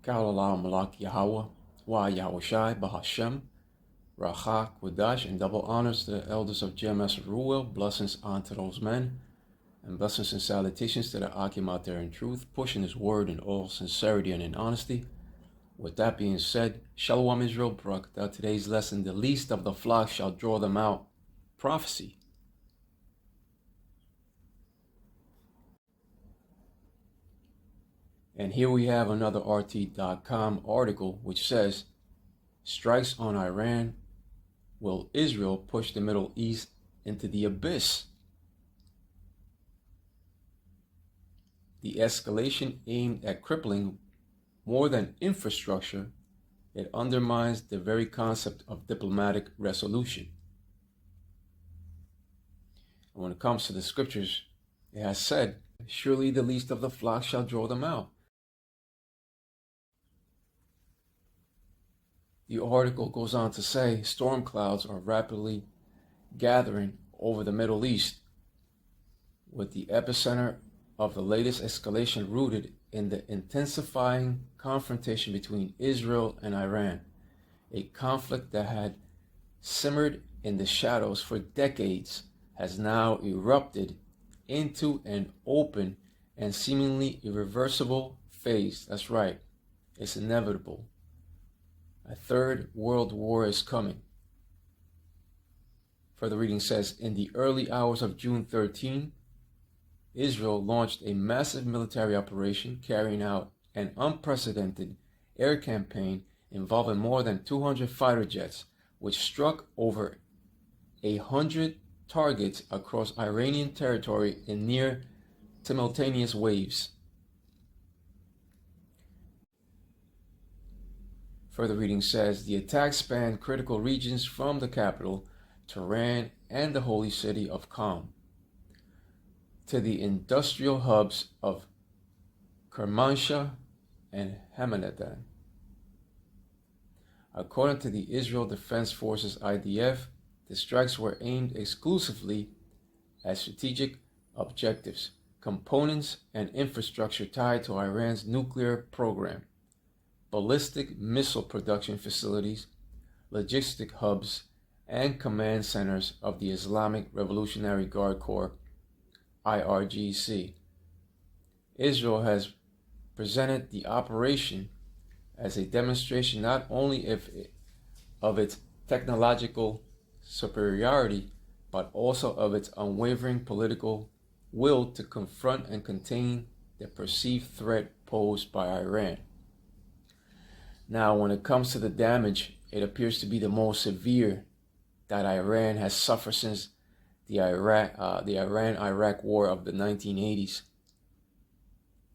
Kalalah Malak Yahweh, Wa Yahushai, Bahashem, Racha, Kwadash, and double honors to the elders of GMS Ruel. Blessings unto those men, and blessings and salutations to the Akim out there in truth, pushing his word in all sincerity and in honesty. With that being said, Shalom Israel, Barakatah. Today's lesson, the least of the flock shall draw them out. Prophecy. And here we have another RT.com article which says, strikes on Iran, will Israel push the Middle East into the abyss? The escalation aimed at crippling more than infrastructure, it undermines the very concept of diplomatic resolution. And when it comes to the scriptures, it has said, surely the least of the flock shall draw them out. The article goes on to say, storm clouds are rapidly gathering over the Middle East, with the epicenter of the latest escalation rooted in the intensifying confrontation between Israel and Iran, a conflict that had simmered in the shadows for decades has now erupted into an open and seemingly irreversible phase. That's right, it's inevitable. A third world war is coming. Further reading says, in the early hours of June 13, Israel launched a massive military operation carrying out an unprecedented air campaign involving more than 200 fighter jets, which struck over 100 targets across Iranian territory in near simultaneous waves. Further reading says, the attack spanned critical regions from the capital, Tehran, and the holy city of Qom, to the industrial hubs of Kermanshah and Hamadan. According to the Israel Defense Forces IDF, the strikes were aimed exclusively at strategic objectives, components, and infrastructure tied to Iran's nuclear program, ballistic missile production facilities, logistic hubs, and command centers of the Islamic Revolutionary Guard Corps, IRGC. Israel has presented the operation as a demonstration not only of its technological superiority, but also of its unwavering political will to confront and contain the perceived threat posed by Iran. Now, when it comes to the damage, it appears to be the most severe that Iran has suffered since the Iran-Iraq War of the 1980s.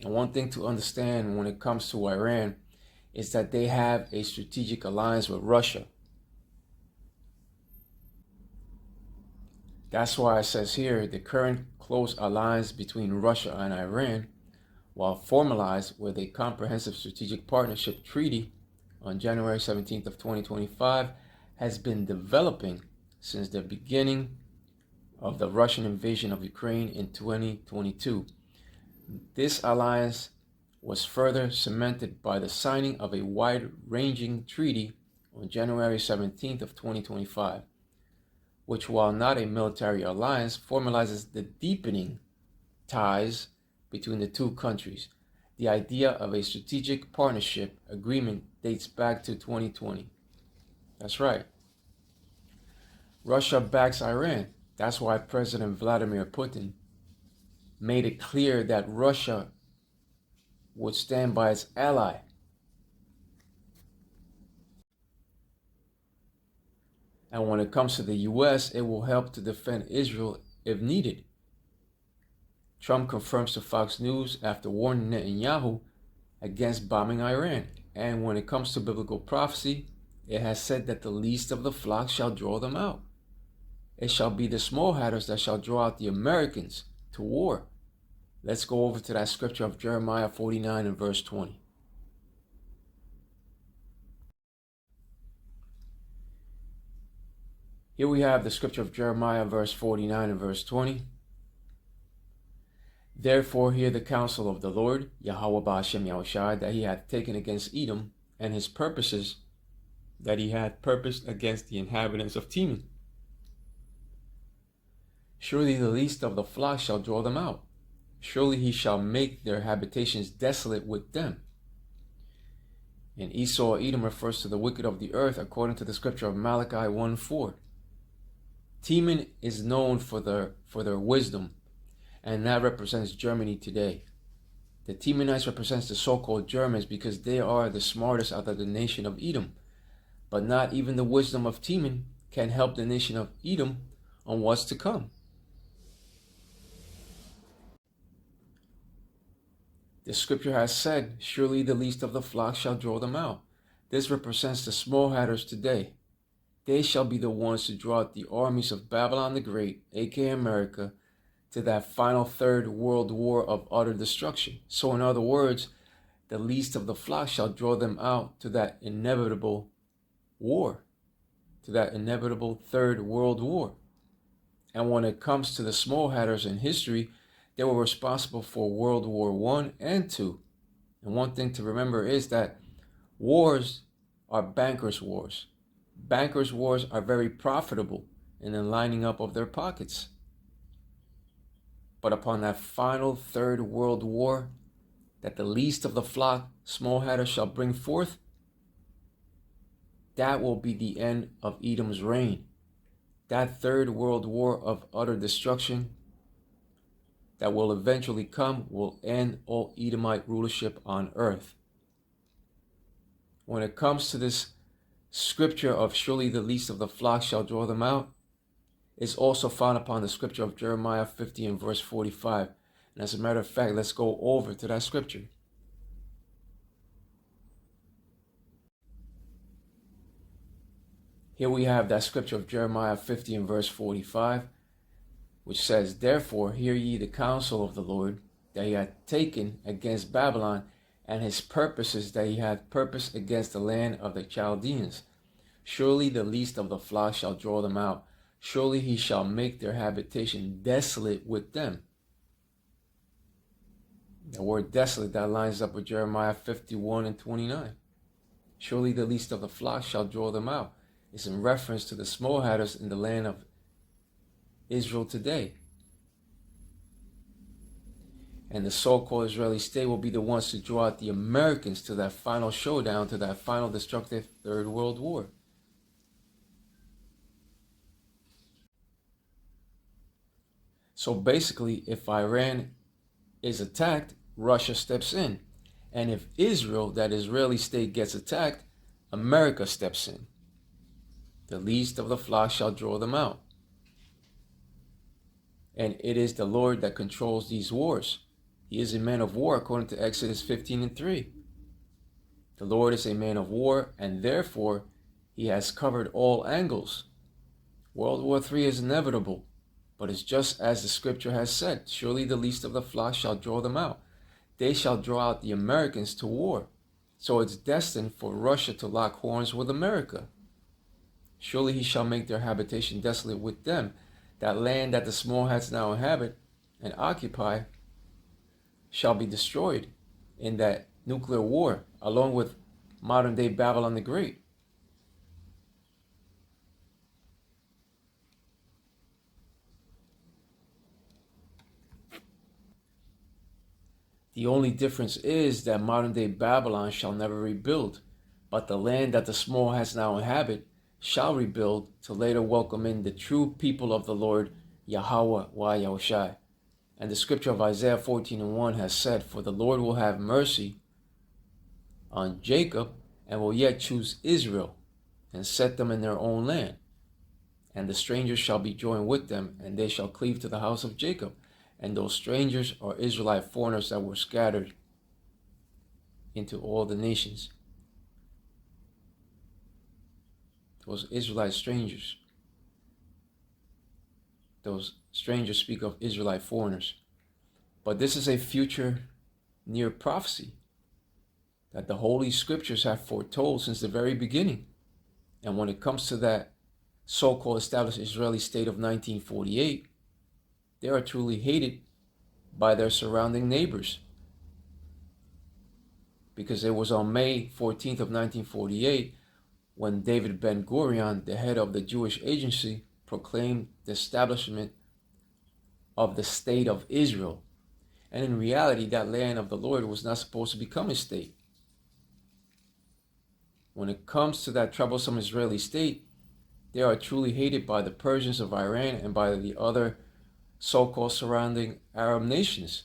And one thing to understand when it comes to Iran is that they have a strategic alliance with Russia. That's why it says here, the current close alliance between Russia and Iran, while formalized with a comprehensive strategic partnership treaty on January 17th of 2025, has been developing since the beginning of the Russian invasion of Ukraine in 2022. This alliance was further cemented by the signing of a wide-ranging treaty on January 17th of 2025, which, while not a military alliance, formalizes the deepening ties between the two countries. The idea of a strategic partnership agreement dates back to 2020. That's right. Russia backs Iran. That's why President Vladimir Putin made it clear that Russia would stand by its ally. And when it comes to the US, it will help to defend Israel if needed. Trump confirms to Fox News after warning Netanyahu against bombing Iran. And when it comes to biblical prophecy, it has said that the least of the flock shall draw them out. It shall be the small hatters that shall draw out the Americans to war. Let's go over to that scripture of Jeremiah 49 and verse 20. Here we have the scripture of Jeremiah verse 49 and verse 20. Therefore hear the counsel of the Lord, Yahweh Ba'ashem Yahushai, that he hath taken against Edom, and his purposes that he hath purposed against the inhabitants of Teman. Surely the least of the flock shall draw them out. Surely he shall make their habitations desolate with them. And Esau, Edom refers to the wicked of the earth according to the scripture of Malachi 1:4. Teman is known for their wisdom, and that represents Germany today. The Temanites represents the so-called Germans because they are the smartest out of the nation of Edom. But not even the wisdom of Teman can help the nation of Edom on what's to come. The scripture has said, surely the least of the flock shall draw them out. This represents the small hatters today. They shall be the ones to draw out the armies of Babylon the Great, aka America, to that final third world war of utter destruction. So in other words, the least of the flock shall draw them out to that inevitable war, to that inevitable third world war. And when it comes to the small hatters in history, they were responsible for World War I and II. And one thing to remember is that wars are bankers' wars. Bankers' wars are very profitable in the lining up of their pockets. But upon that final third world war that the least of the flock, small hatters, shall bring forth, that will be the end of Edom's reign. That third world war of utter destruction that will eventually come will end all Edomite rulership on earth. When it comes to this scripture of surely the least of the flock shall draw them out, it's also found upon the scripture of Jeremiah 50 and verse 45. And as a matter of fact, let's go over to that scripture. Here we have that scripture of Jeremiah 50 and verse 45, which says, therefore hear ye the counsel of the Lord, that he hath taken against Babylon, and his purposes that he hath purposed against the land of the Chaldeans. Surely the least of the flock shall draw them out. Surely he shall make their habitation desolate with them. The word desolate, that lines up with Jeremiah 51 and 29. Surely the least of the flock shall draw them out. It's in reference to the small hatters in the land of Israel today. And the so-called Israeli state will be the ones to draw out the Americans to that final showdown, to that final destructive third world war. So basically, if Iran is attacked, Russia steps in. And if Israel, that Israeli state, gets attacked, America steps in. The least of the flock shall draw them out. And it is the Lord that controls these wars. He is a man of war, according to Exodus 15 and 3. The Lord is a man of war, and therefore he has covered all angles. World War III is inevitable, but it's just as the scripture has said. Surely the least of the flock shall draw them out. They shall draw out the Americans to war. So it's destined for Russia to lock horns with America. Surely he shall make their habitation desolate with them. That land that the small hats now inhabit and occupy shall be destroyed in that nuclear war, along with modern day Babylon the Great. The only difference is that modern day Babylon shall never rebuild, but the land that the small hats now inhabit shall rebuild to later welcome in the true people of the Lord, Yahweh Yahushai. And the scripture of Isaiah 14 and 1 has said, for the Lord will have mercy on Jacob and will yet choose Israel and set them in their own land. And the strangers shall be joined with them, and they shall cleave to the house of Jacob. And those strangers are Israelite foreigners that were scattered into all the nations. Those Israelite strangers. Those strangers speak of Israelite foreigners. But this is a future near prophecy that the Holy Scriptures have foretold since the very beginning. And when it comes to that so-called established Israeli state of 1948, they are truly hated by their surrounding neighbors. Because it was on May 14th of 1948 when David Ben-Gurion, the head of the Jewish Agency, proclaimed the establishment of the State of Israel. And in reality, that land of the Lord was not supposed to become a state. When it comes to that troublesome Israeli state, they are truly hated by the Persians of Iran and by the other so-called surrounding Arab nations.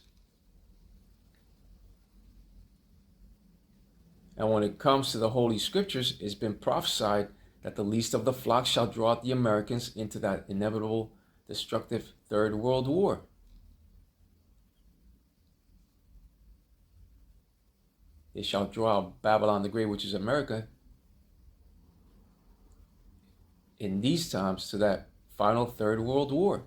And when it comes to the Holy Scriptures, it's been prophesied that the least of the flock shall draw out the Americans into that inevitable, destructive Third World War. They shall draw out Babylon the Great, which is America, in these times to that final Third World War.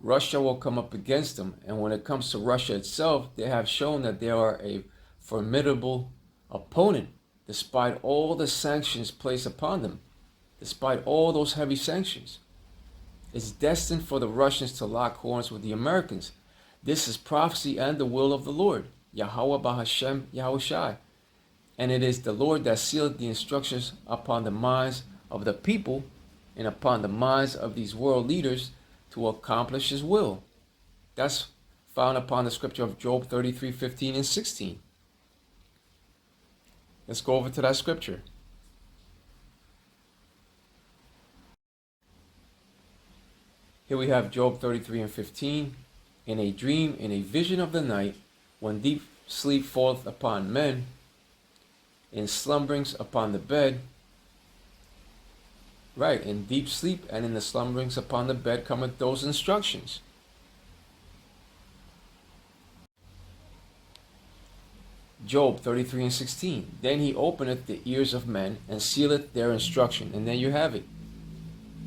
Russia will come up against them, and when it comes to Russia itself, they have shown that they are a formidable opponent, despite all the sanctions placed upon them, despite all those heavy sanctions. It's destined for the Russians to lock horns with the Americans. This is prophecy and the will of the Lord, Yahweh Bahashem Yahushai. And it is the Lord that sealed the instructions upon the minds of the people and upon the minds of these world leaders to accomplish his will. That's found upon the scripture of Job 33:15 and 16. Let's go over to that scripture. Here we have Job 33 and 15. In a dream, in a vision of the night, when deep sleep falleth upon men, in slumberings upon the bed. Right, in deep sleep and in the slumberings upon the bed cometh those instructions. Job 33 and 16. Then he openeth the ears of men and sealeth their instruction. And then you have it.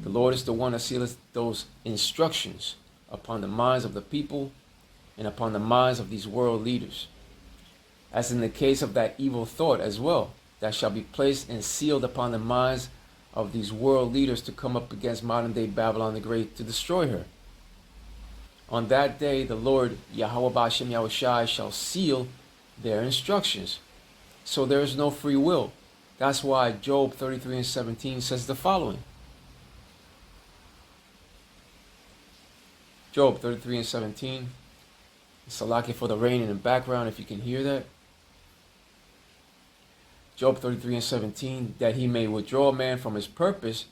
The Lord is the one that sealeth those instructions upon the minds of the people and upon the minds of these world leaders. As in the case of that evil thought as well, that shall be placed and sealed upon the minds of these world leaders to come up against modern day Babylon the Great to destroy her. On that day, the Lord, Yahweh Ba'ashem Yahushai, shall seal their instructions. So there is no free will. That's why Job 33 and 17 says the following. Job 33 and 17. Salaki for the rain in the background, if you can hear that. Job 33 and 17, that he may withdraw man from his purpose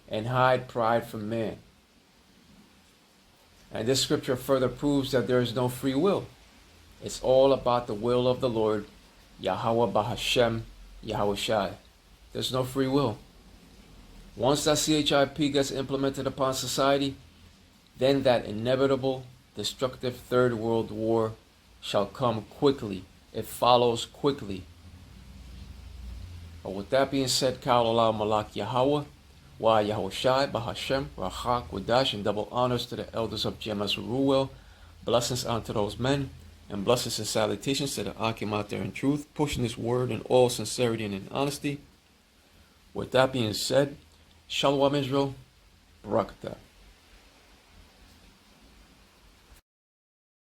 and hide pride from man. And this scripture further proves that there is no free will. It's all about the will of the Lord, Yahweh Bahashem Yahushai. There's no free will. Once that CHIP gets implemented upon society, then that inevitable, destructive Third World War shall come quickly. It follows quickly. But with that being said, Kaulallah Malak Yahweh, Wa Yahushai, Bahashem, Rachak, Wadash, and double honors to the elders of Jemas Ruel. Blessings unto those men, and blessings and salutations to the Akim out there in truth, pushing this word in all sincerity and in honesty. With that being said, Shalom Israel, Barakatah.